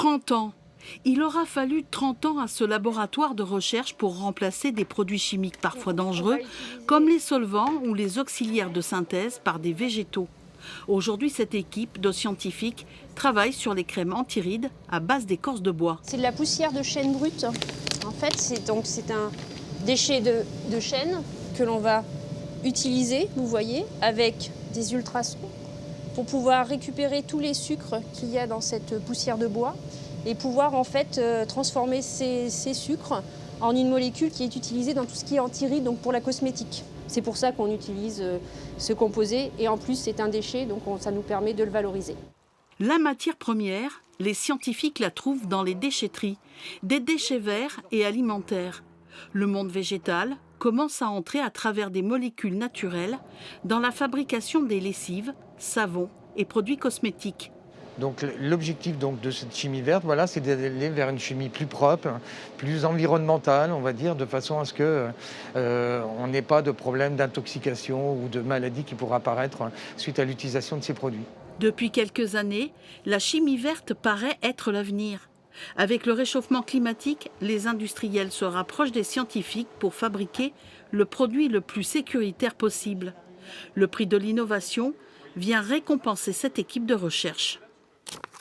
30 ans. Il aura fallu 30 ans à ce laboratoire de recherche pour remplacer des produits chimiques parfois dangereux, comme les solvants ou les auxiliaires de synthèse par des végétaux. Aujourd'hui, cette équipe de scientifiques travaille sur les crèmes antirides à base d'écorce de bois. C'est de la poussière de chêne brute. En fait, c'est un déchet de chêne que l'on va utiliser, vous voyez, avec des ultrasons pour pouvoir récupérer tous les sucres qu'il y a dans cette poussière de bois et pouvoir en fait transformer ces sucres en une molécule qui est utilisée dans tout ce qui est antiride, donc pour la cosmétique. C'est pour ça qu'on utilise ce composé et en plus c'est un déchet, donc ça nous permet de le valoriser. La matière première, les scientifiques la trouvent dans les déchetteries, des déchets verts et alimentaires. Le monde végétal commence à entrer à travers des molécules naturelles dans la fabrication des lessives, savons et produits cosmétiques. Donc l'objectif de cette chimie verte, voilà, c'est d'aller vers une chimie plus propre, plus environnementale, on va dire, de façon à ce que on n'ait pas de problème d'intoxication ou de maladie qui pourra apparaître suite à l'utilisation de ces produits. Depuis quelques années, la chimie verte paraît être l'avenir. Avec le réchauffement climatique, les industriels se rapprochent des scientifiques pour fabriquer le produit le plus sécuritaire possible. Le prix de l'innovation vient récompenser cette équipe de recherche.